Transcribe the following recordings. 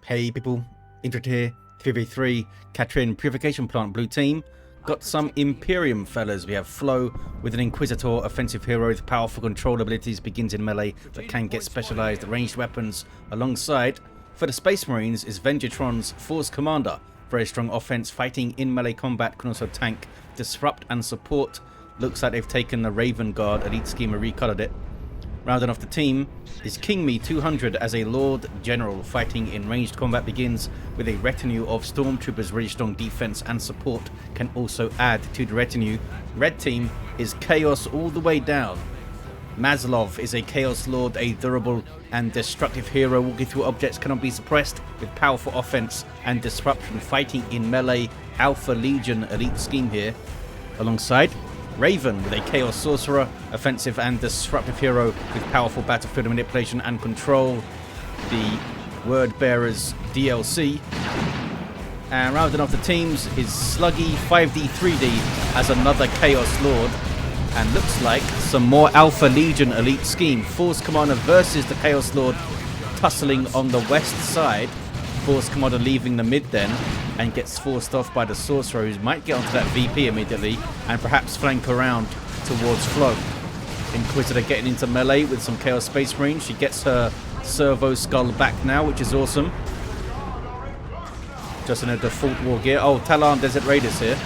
Hey people, Intro here, 3v3, Katrin, Purification Plant, blue team. Got some Imperium fellas. We have Flo with an Inquisitor, offensive hero with powerful control abilities, begins in melee, but can get specialized ranged weapons. Alongside, for the Space Marines, is Venjitron's Force Commander. Very strong offense, fighting in melee combat, can also tank, disrupt and support. Looks like they've taken the Raven Guard Elite scheme and recolored it. Rounding off the team is King Me 200 as a Lord General, fighting in ranged combat, begins with a retinue of Stormtroopers, really strong defense and support, can also add to the retinue. Red team is Chaos all the way down. Mazzlov is a Chaos Lord, a durable and destructive hero, walking through objects, cannot be suppressed, with powerful offense and disruption, fighting in melee, Alpha Legion Elite scheme here. Alongside Raven with a Chaos Sorcerer, offensive and disruptive hero with powerful battlefield manipulation and control. The Word Bearers DLC. And rounding off the teams is Sluggy 5D3D as another Chaos Lord. And looks like some more Alpha Legion Elite scheme. Force Commander versus the Chaos Lord, tussling on the west side. Force Commander leaving the mid then, and gets forced off by the Sorcerer, who might get onto that VP immediately and perhaps flank around towards Flo. Inquisitor getting into melee with some Chaos Space Marines. She gets her Servo Skull back now, which is awesome. Just in a default war gear. Oh, Talon Desert Raiders here.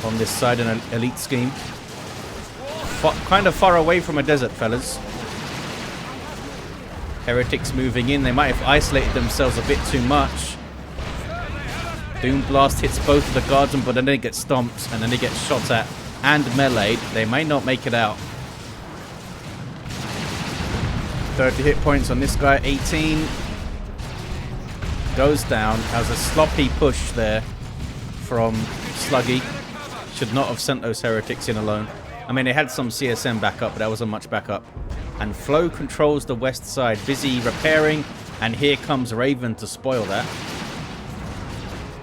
On this side in an elite scheme. Kind of far away from a desert, fellas. Heretics moving in. They might have isolated themselves a bit too much. Doom Blast hits both of the guardsmen, but then they get stomped and then they get shot at and meleeed. They may not make it out. 30 hit points on this guy, 18. Goes down. That was a sloppy push there from Sluggy. Should not have sent those heretics in alone. I mean, they had some CSM backup, but that wasn't much backup. And Flo controls the west side, busy repairing, and here comes Raven to spoil that.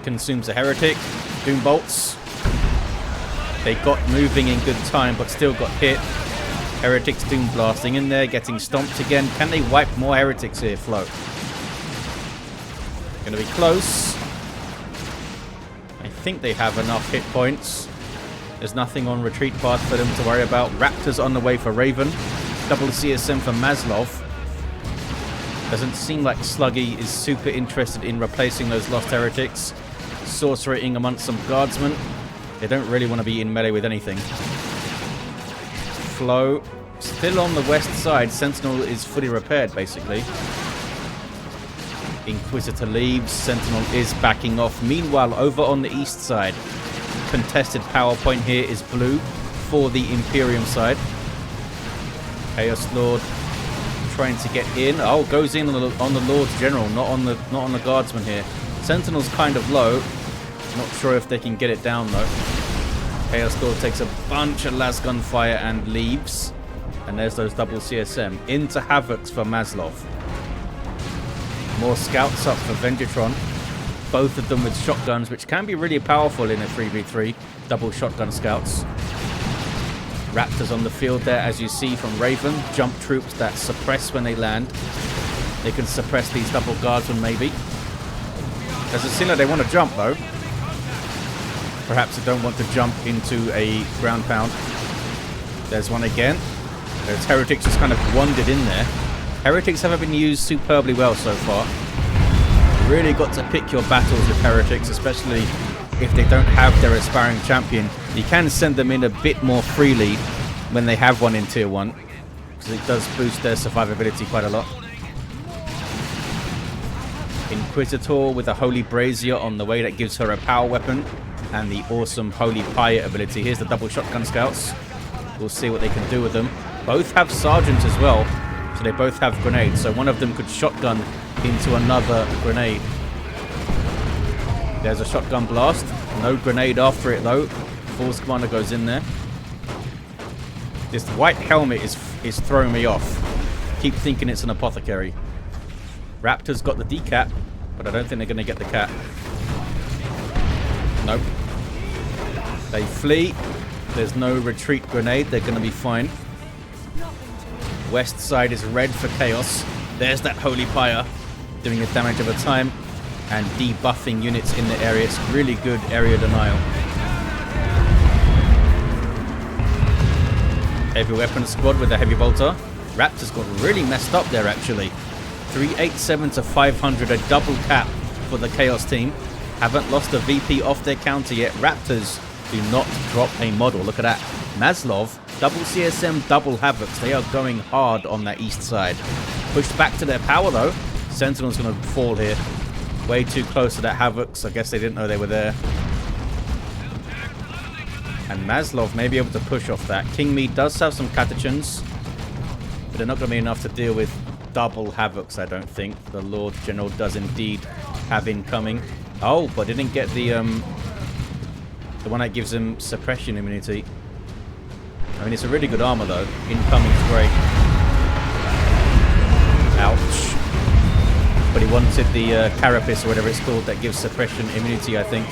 Consumes a heretic. Doom bolts. They got moving in good time, but still got hit. Heretics doom blasting in there, getting stomped again. Can they wipe more heretics here, Flo? Gonna be close. I think they have enough hit points. There's nothing on retreat path for them to worry about. Raptors on the way for Raven. Double CSM for Mazzlov. Doesn't seem like Sluggy is super interested in replacing those lost heretics. Sorcering amongst some guardsmen. They don't really want to be in melee with anything. Flo still on the west side. Sentinel is fully repaired, basically. Inquisitor leaves. Sentinel is backing off. Meanwhile, over on the east side, contested power point here is blue for the Imperium side. Chaos Lord trying to get in. Oh, goes in on the Lord General, not on the guardsman here. Sentinel's kind of low. Not sure if they can get it down though. Chaos Lord takes a bunch of las gunfire and leaves. And there's those double CSM. Into Havocs for Mazzlov. More scouts up for Venjitron. Both of them with shotguns, which can be really powerful in a 3v3. Double shotgun scouts. Raptors on the field there, as you see from Raven. Jump troops that suppress when they land. They can suppress these double guardsmen maybe. Doesn't seem like they want to jump though. Perhaps they don't want to jump into a ground pound. There's one again. There's heretics just kind of wandered in there. Heretics haven't been used superbly well so far. You really got to pick your battles with heretics, especially if they don't have their aspiring champion. You can send them in a bit more freely when they have one in tier 1, because it does boost their survivability quite a lot. Inquisitor with a Holy Brazier on the way, that gives her a power weapon and the awesome Holy Pyre ability. Here's the double shotgun scouts. We'll see what they can do with them. Both have sergeants as well, so they both have grenades, so one of them could shotgun into another grenade. There's a shotgun blast. No grenade after it though. Force Commander goes in there. This white helmet is throwing me off. Keep thinking it's an apothecary. Raptors got the decap, but I don't think they're going to get the cat. Nope. They flee. There's no retreat grenade. They're going to be fine. West side is red for Chaos. There's that Holy Pyre. doing a damage over time and debuffing units in the area. It's really good area denial. Heavy weapon squad with a heavy bolter. Raptors got really messed up there actually. 387 to 500, a double cap for the Chaos team. Haven't lost a VP off their counter yet. Raptors do not drop a model. Look at that. Mazzlov, double CSM, double Havocs. They are going hard on that east side. Pushed back to their power though. Sentinel's going to fall here. Way too close to that Havocs. I guess they didn't know they were there. And Mazzlov may be able to push off that. King Mead does have some catechins, but they're not going to be enough to deal with double Havocs, I don't think. The Lord General does indeed have incoming. Oh, but didn't get the one that gives him suppression immunity. I mean, it's a really good armor though. Incoming's great. Ouch. But he wanted the carapace or whatever it's called that gives suppression immunity, I think.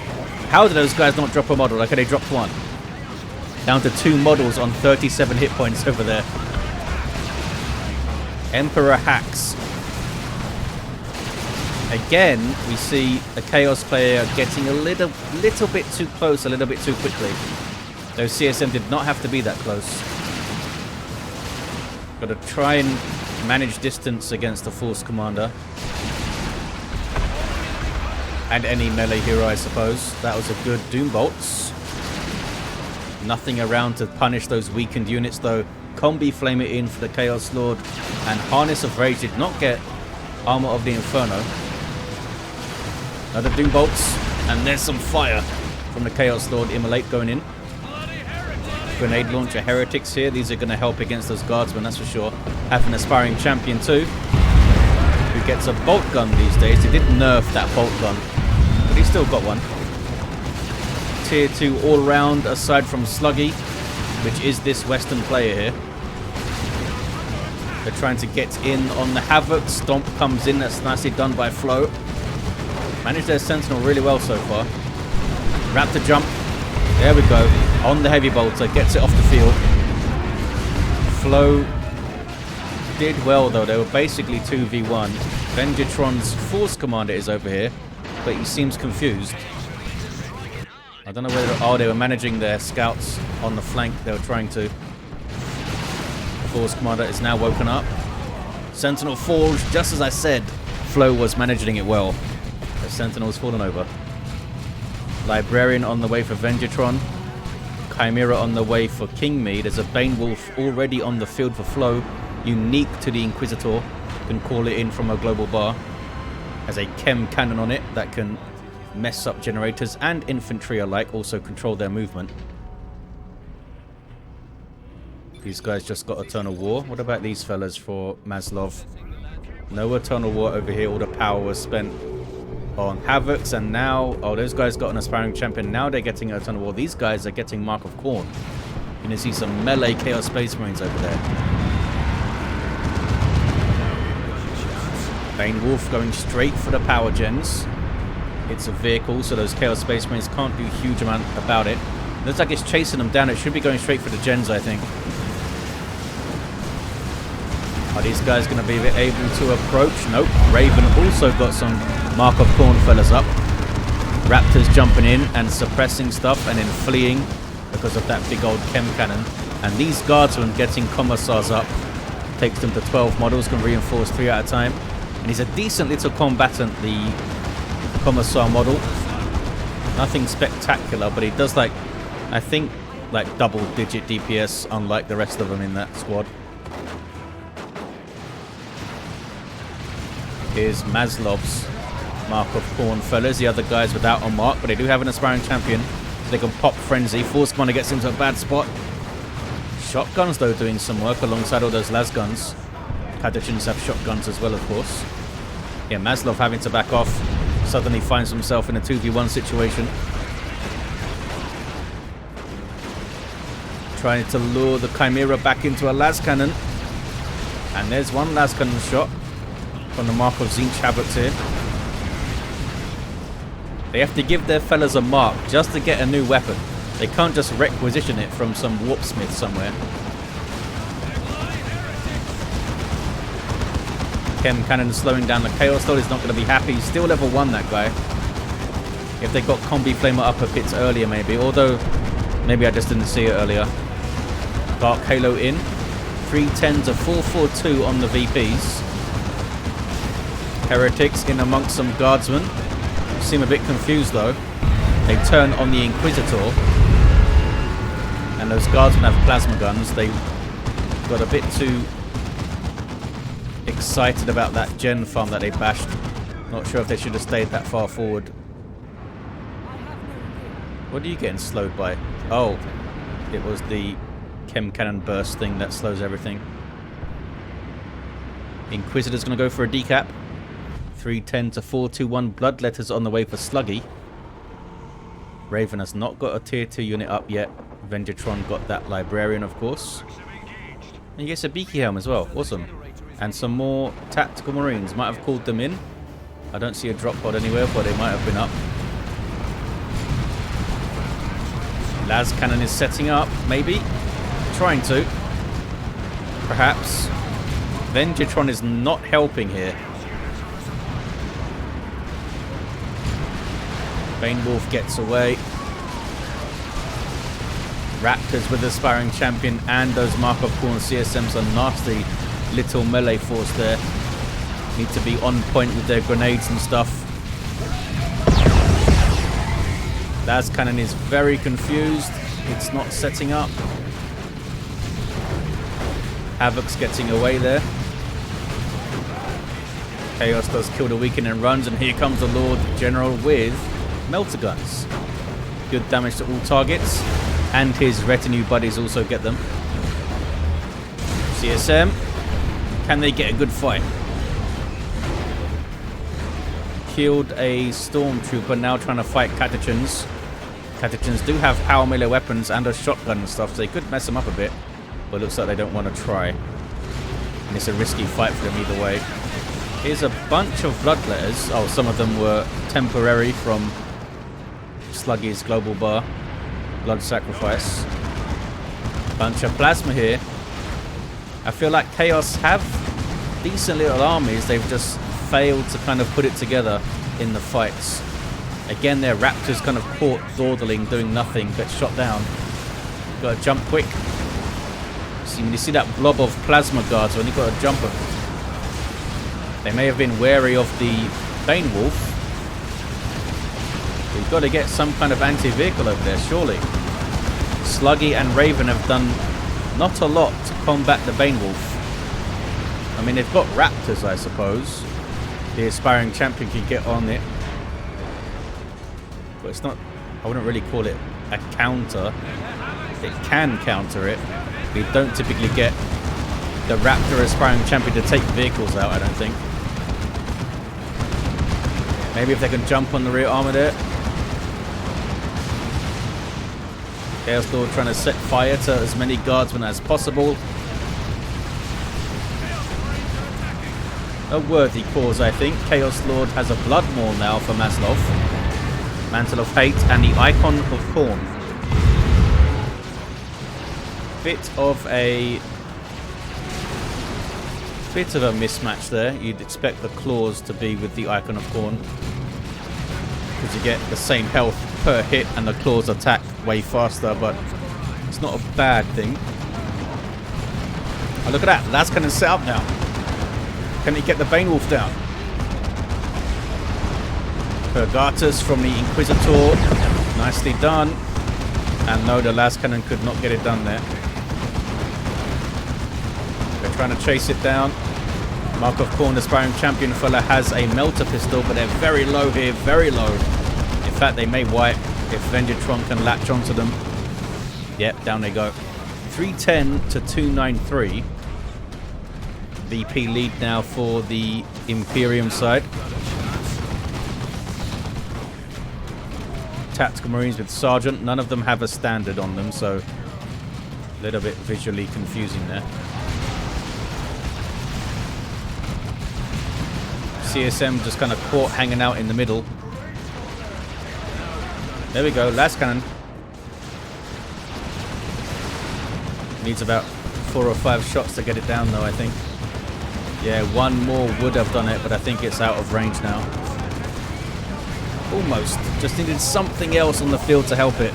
How did those guys not drop a model? Okay, they dropped one. Down to 2 models on 37 hit points over there. Emperor hacks. Again, we see a Chaos player getting a little bit too close, a little bit too quickly. Though CSM did not have to be that close. Got to try and manage distance against the Force Commander. And any melee hero, I suppose. That was a good Doom Bolts. Nothing around to punish those weakened units, though. Combi Flame it in for the Chaos Lord. And Harness of Rage did not get Armor of the Inferno. Another Doom Bolts. And there's some fire from the Chaos Lord. Immolate going in. Grenade Launcher Heretics here. These are going to help against those Guardsmen, that's for sure. Have an Aspiring Champion too, who gets a Bolt Gun these days. They did nerf that Bolt Gun, but he's still got one. Tier 2 all round, aside from Sluggy, which is this Western player here. They're trying to get in on the Havoc. Stomp comes in. That's nicely done by Flo. Managed their Sentinel really well so far. Raptor jump. There we go. On the heavy bolter. Gets it off the field. Flo did well though. They were basically 2v1. Venjitron's Force Commander is over here, but he seems confused. I don't know whether... Oh, they were managing their scouts on the flank. They were trying to. Force Commander is now woken up. Sentinel falls, just as I said. Flo was managing it well. The Sentinel's fallen over. Librarian on the way for Venjitron. Chimera on the way for King Mead. There's a Bane Wolf already on the field for Flo. Unique to the Inquisitor. You can call it in from a global bar. Has a chem cannon on it that can mess up generators and infantry alike. Also control their movement. These guys just got Eternal War. What about these fellas for Mazzlov? No Eternal War over here. All the power was spent on Havocs, and now... Oh, those guys got an Aspiring Champion. Now they're getting Eternal War. These guys are getting Mark of Khorne. You're going to see some melee Chaos Space Marines over there. Bane Wolf going straight for the power gens. It's a vehicle, so those Chaos Space Marines can't do a huge amount about it. Looks like it's chasing them down. It should be going straight for the gens, I think. Are these guys going to be able to approach? Nope. Raven also got some Mark of Khorne fellas up. Raptors jumping in and suppressing stuff and then fleeing because of that big old chem cannon. And these guardsmen getting commissars up. Takes them to 12 models, can reinforce 3 at a time. And he's a decent little combatant, the commissar model. Nothing spectacular, but he does like, I think, like double-digit DPS, unlike the rest of them in that squad. Here's Mazzlov's Mark of Khorne fellas. The other guys without a mark, but they do have an Aspiring Champion, so they can pop Frenzy. Force Commander gets into a bad spot. Shotguns, though, doing some work alongside all those las guns. Catechins have shotguns as well, of course. Yeah, Mazzlov having to back off. Suddenly finds himself in a 2v1 situation. Trying to lure the Chimera back into a las cannon. And there's one las cannon shot from the Mark of Tzeentch Havocs here. They have to give their fellas a mark just to get a new weapon. They can't just requisition it from some warpsmith somewhere. Chem Cannon slowing down the Chaos Lord is not going to be happy. He's still level 1, that guy. If they got Combi Flamer up a bit earlier, maybe. Although, maybe I just didn't see it earlier. Dark Halo in. 310 to 442 on the VPs. Heretics in amongst some guardsmen. Seem a bit confused though. They turn on the Inquisitor. And those guardsmen have plasma guns. They got a bit too excited about that gen farm that they bashed. Not sure if they should have stayed that far forward. What are you getting slowed by? Oh, it was the Chem Cannon burst thing that slows everything. Inquisitor's going to go for a decap. 310 to 421. Bloodletters on the way for Sluggy. Raven has not got a tier 2 unit up yet. Venjitron got that Librarian, of course. And he gets a Beaky Helm as well. Awesome. And some more Tactical Marines. Might have called them in. I don't see a drop pod anywhere, but they might have been up. Las Cannon is setting up, maybe. Trying to. Perhaps. Venjitron is not helping here. Bane Wolf gets away. Raptors with the Aspiring Champion and those Mark of Khorne CSMs are nasty little melee force there. Need to be on point with their grenades and stuff. Las Cannon is very confused. It's not setting up. Havoc's getting away there. Chaos does kill the weaken and runs, and here comes the Lord General with melter guns. Good damage to all targets, and his retinue buddies also get them. CSM, can they get a good fight? Killed a stormtrooper, now trying to fight Catechins. Catechins do have power melee weapons and a shotgun and stuff, so they could mess them up a bit. But it looks like they don't want to try. And it's a risky fight for them either way. Here's a bunch of bloodletters. Oh, some of them were temporary from Sluggy's global bar. Blood sacrifice. Bunch of plasma here. I feel like Chaos have decent little armies. They've just failed to kind of put it together in the fights. Again, their Raptors kind of caught dawdling, doing nothing, get shot down. Got to jump quick. See, when you see that blob of plasma guards, when you've got to jump them. They may have been wary of the Bane Wolf. We've got to get some kind of anti-vehicle over there, surely. Sluggy and Raven have done not a lot to combat the Bane Wolf. I mean, they've got Raptors, I suppose. The Aspiring Champion can get on it. But it's not, I wouldn't really call it a counter. It can counter it. We don't typically get the Raptor Aspiring Champion to take vehicles out, I don't think. Maybe if they can jump on the rear armor there. Chaos Lord trying to set fire to as many guardsmen as possible. A worthy cause, I think. Chaos Lord has a Blood Maul now for Mazzlov. Mantle of Hate and the Icon of Khorne. Bit of a mismatch there. You'd expect the claws to be with the Icon of Khorne, because you get the same health per hit and the claws attack way faster, but it's not a bad thing. Oh, look at that. That's kind of set up now. Can he get the Bane Wolf down? Purgatus from the Inquisitor. Nicely done. And no, the last cannon could not get it done there. They're trying to chase it down. Mark of Khorne, the Aspiring Champion fella, has a melter pistol, but they're very low here, very low. In fact, they may wipe if Venjitron can latch onto them. Yep, down they go. 310 to 293. VP lead now for the Imperium side. Tactical Marines with Sergeant. None of them have a standard on them, so a little bit visually confusing there. CSM just kind of caught hanging out in the middle. There we go, last cannon. Needs about 4 or 5 shots to get it down though, I think. Yeah, one more would have done it, but I think it's out of range now. Almost. Just needed something else on the field to help it.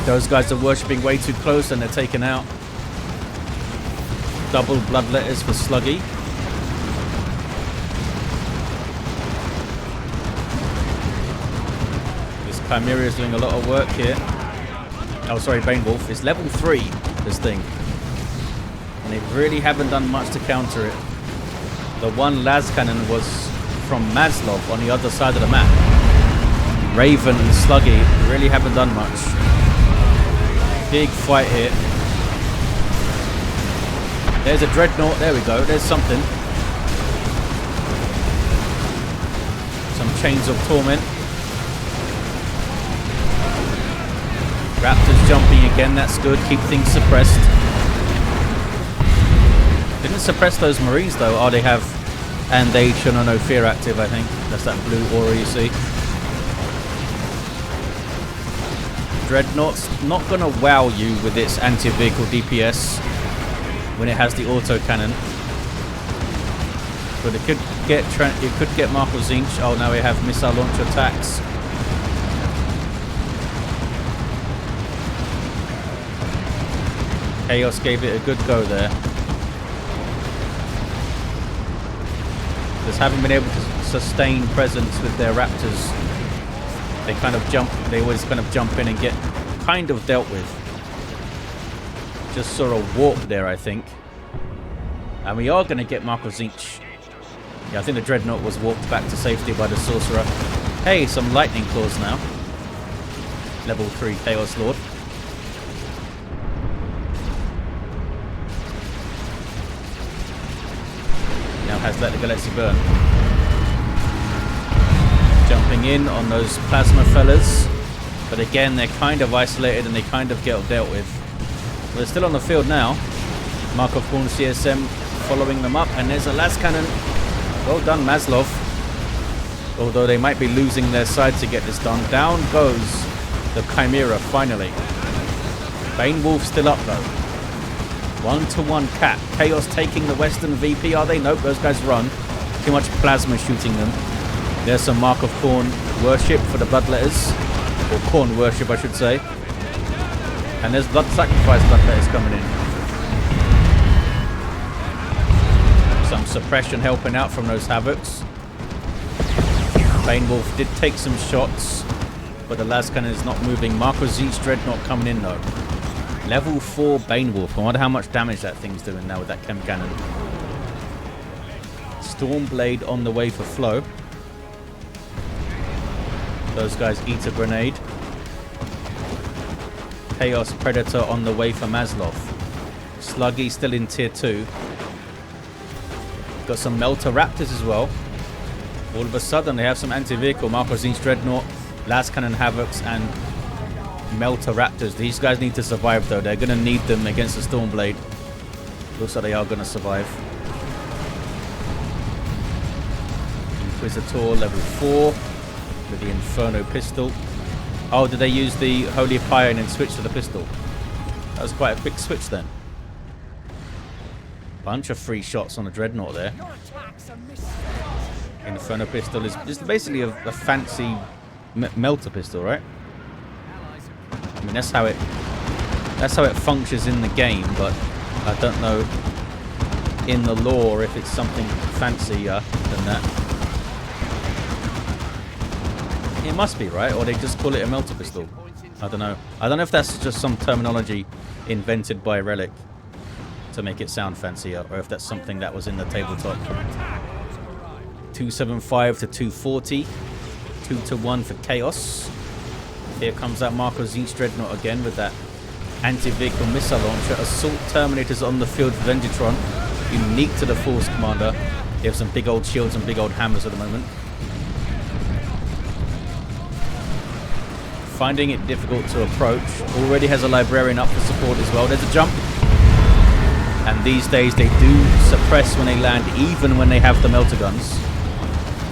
Those guys are worshipping way too close and they're taken out. Double bloodletters for Sluggy. This Chimera is doing a lot of work here. Oh, sorry, Bane Wolf. It's level 3, this thing. And they really haven't done much to counter it. The one las cannon was from Mazzlov on the other side of the map. Raven and Sluggy really haven't done much. Big fight here. There's a Dreadnought. There we go. There's something. Some Chains of Torment. Raptors jumping again. That's good. Keep things suppressed. Didn't suppress those Marines though. Oh, they have and they should know no fear active, I think. That's that blue aura you see. Dreadnought's not going to wow you with its anti-vehicle DPS when it has the autocannon. But it could get Marco Zinch. Oh, now we have missile launch attacks. Chaos gave it a good go there. Just haven't been able to sustain presence with their Raptors. They kind of jump, they always kind of jump in and get kind of dealt with. Just sort of warp there, I think. And we are going to get Marco Zinch. Yeah, I think the Dreadnought was warped back to safety by the Sorcerer. Hey, some Lightning Claws now. Level 3 Chaos Lord. Now has let the Galaxy burn. Jumping in on those plasma fellas. But again, they're kind of isolated and they kind of get dealt with. But they're still on the field now. Markov Korn CSM following them up. And there's a las cannon. Well done, Mazzlov. Although they might be losing their side to get this done. Down goes the Chimera finally. Bane Wolf still up though. 1-to-1 cap. Chaos taking the Western VP. Are they? Nope, those guys run. Too much plasma shooting them. There's some Mark of Khorne worship for the Bloodletters. Or Khorne worship, I should say. And there's Blood Sacrifice Bloodletters coming in. Some suppression helping out from those Havocs. Bane Wolf did take some shots, but the las cannon is not moving. Marco Zinch Dreadnought coming in though. Level 4 Bane Wolf. I wonder how much damage that thing's doing now with that chem cannon. Stormblade on the way for Flow. Those guys eat a grenade. Chaos Predator on the way for Mazzlov. Sluggy still in tier 2. Got some Melter Raptors as well. All of a sudden they have some anti-vehicle. Marco Zinch Dreadnought, las cannon Havocs and Melter Raptors. These guys need to survive though. They're going to need them against the Stormblade. Looks like they are going to survive. Inquisitor level 4 with the Inferno pistol. Oh, did they use the Holy Pyre and then switch to the pistol? That was quite a quick switch then. Bunch of free shots on the Dreadnought there. Inferno pistol is basically a fancy melter pistol, right? I mean, that's how it functions in the game, but I don't know in the lore if it's something fancier than that. It must be, right? Or they just call it a melter pistol. I don't know. I don't know if that's just some terminology invented by Relic to make it sound fancier, or if that's something that was in the tabletop. 275 to 240. 2-to-1 for Chaos. Here comes that Marco Zinch Dreadnought again with that anti-vehicle missile launcher. Assault Terminators on the field for Venjitron. Unique to the Force Commander. They have some big old shields and big old hammers at the moment. Finding it difficult to approach. Already has a Librarian up for support as well. There's a jump. And these days they do suppress when they land, even when they have the melter guns.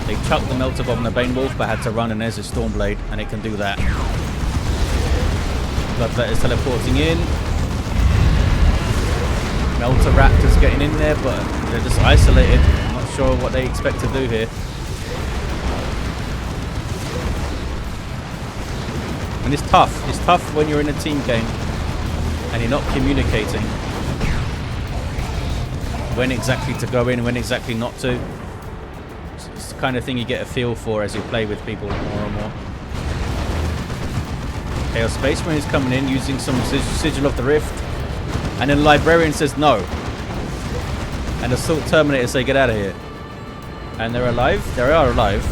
They chucked the melter bomb on the Bane Wolf, but had to run, and there's a Stormblade, and it can do that. Bloodlet is teleporting in. Melter Raptors getting in there, but they're just isolated. I'm not sure what they expect to do here. And it's tough. It's tough when you're in a team game and you're not communicating when exactly to go in, when exactly not to. It's the kind of thing you get a feel for as you play with people more and more. Chaos Space Marine is coming in using some Sigil of the Rift, and then Librarian says no. And Assault Terminators say get out of here. And they're alive? They are alive.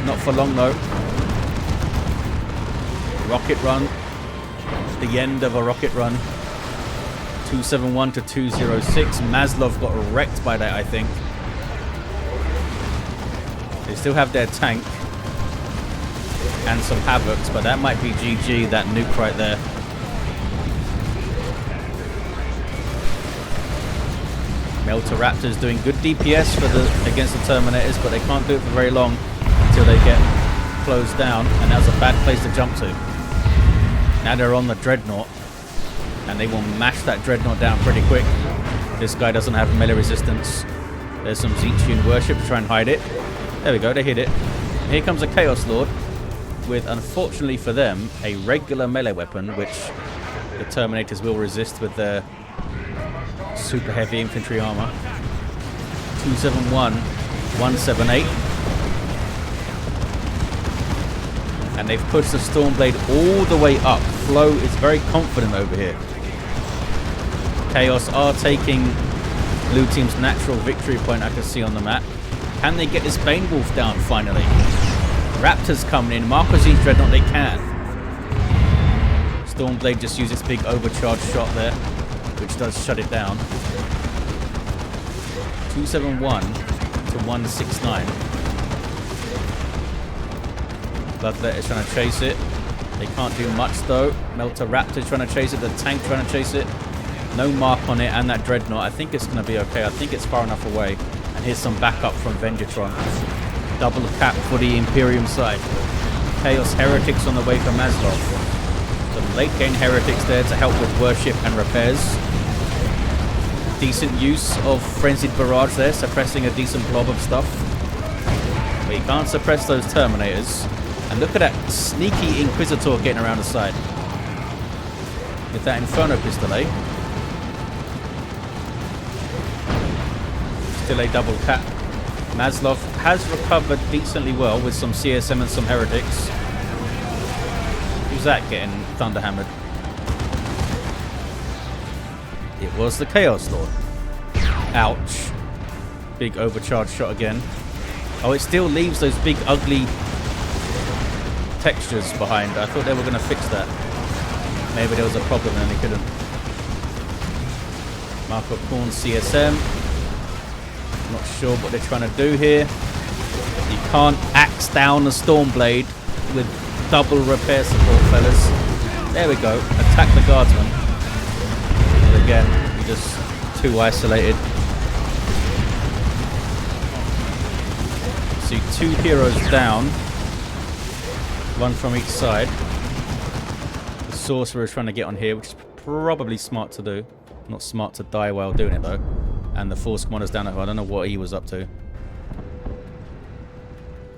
Not for long though. Rocket run. The end of a rocket run. 271 to 206. Mazzlov got wrecked by that, I think. They still have their tank and some Havocs, but that might be GG, that nuke right there. Melter Raptors doing good DPS against the Terminators, but they can't do it for very long until they get closed down, and that was a bad place to jump to. Now they're on the Dreadnought, and they will mash that Dreadnought down pretty quick. This guy doesn't have melee resistance. There's some Zetchian worship to try and hide it. There we go, they hit it. And here comes a Chaos Lord with, unfortunately for them, a regular melee weapon, which the Terminators will resist with their super heavy infantry armor. 271, 178. And they've pushed the Stormblade all the way up. Flo is very confident over here. Chaos are taking blue team's natural victory point, I can see on the map. Can they get this Bane Wolf down finally? Raptors coming in. Marco's Dreadnought, they can. Stormblade just used its big overcharge shot there, which does shut it down. 271 to 169. Bloodlet is trying to chase it. They can't do much though. Melter Raptor trying to chase it. The tank trying to chase it. No mark on it, and that Dreadnought. I think it's going to be okay. I think it's far enough away. And here's some backup from Venjitron. Double cap for the Imperium side. Chaos Heretics on the way for Mazzlov. Some late game Heretics there to help with worship and repairs. Decent use of Frenzied Barrage there, suppressing a decent blob of stuff. But you can't suppress those Terminators. And look at that sneaky Inquisitor getting around the side. With that Inferno Pistol, eh? Still a double cap. Mazzlov has recovered decently well with some CSM and some Heretics. Who's that getting thunderhammered? It was the Chaos Lord. Ouch. Big overcharged shot again. Oh, it still leaves those big ugly textures behind. I thought they were going to fix that. Maybe there was a problem and they couldn't. Marco Korn CSM. Not sure what they're trying to do here. You can't axe down the Stormblade with double repair support, fellas. There we go. Attack the Guardsman. But again, you're just too isolated. See, two heroes down. One from each side. The Sorcerer is trying to get on here, which is probably smart to do. Not smart to die while doing it, though. And the Force Commander's down at her. I don't know what he was up to.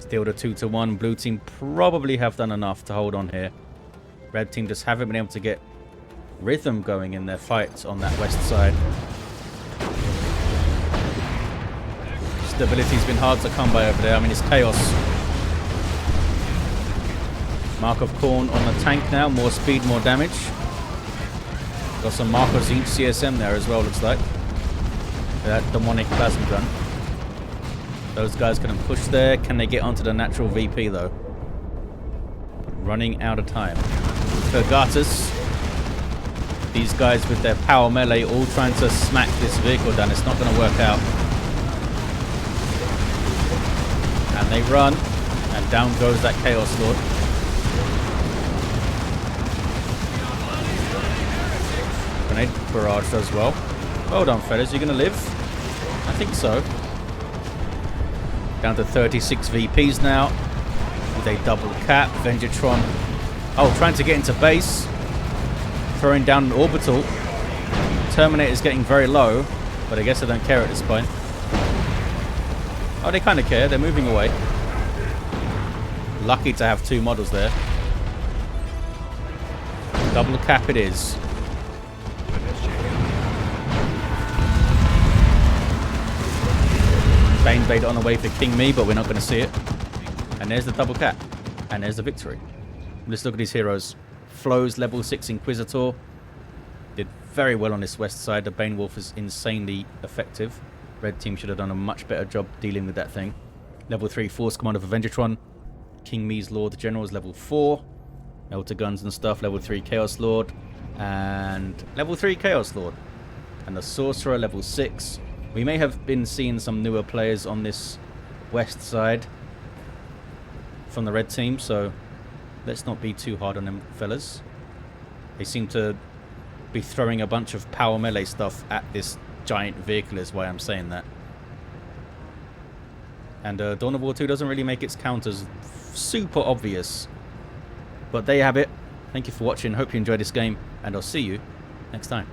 Still the 2-1. Blue team probably have done enough to hold on here. Red team just haven't been able to get rhythm going in their fights on that west side. Stability's been hard to come by over there. I mean, it's chaos. Mark of Khorne on the tank now. More speed, more damage. Got some Mark of Zinch CSM there as well, looks like. That demonic plasma gun. Those guys couldn't push there. Can they get onto the natural VP though? Running out of time. Fergatus. These guys with their power melee all trying to smack this vehicle down. It's not going to work out. And they run. And down goes that Chaos Lord. Grenade barrage does well. Well done, fellas. You're going to live? I think so. Down to 36 VPs now. With a double cap. Venjitron. Oh, trying to get into base. Throwing down an orbital. Terminator's getting very low, but I guess they don't care at this point. Oh, they kind of care. They're moving away. Lucky to have 2 models there. Double cap it is. Baneblade on the way for King Me, but we're not going to see it. And there's the double cap. And there's the victory. Let's look at these heroes. Flo's level 6 Inquisitor. Did very well on this west side. The Bane Wolf is insanely effective. Red team should have done a much better job dealing with that thing. Level 3 Force Commander for Venjitron. King Me's Lord General is level 4. Melter Guns and stuff. Level 3 Chaos Lord. And level 3 Chaos Lord. And the Sorcerer level 6. We may have been seeing some newer players on this west side from the red team, so let's not be too hard on them fellas. They seem to be throwing a bunch of power melee stuff at this giant vehicle is why I'm saying that. And Dawn of War 2 doesn't really make its counters super obvious. But there you have it. Thank you for watching. Hope you enjoyed this game, and I'll see you next time.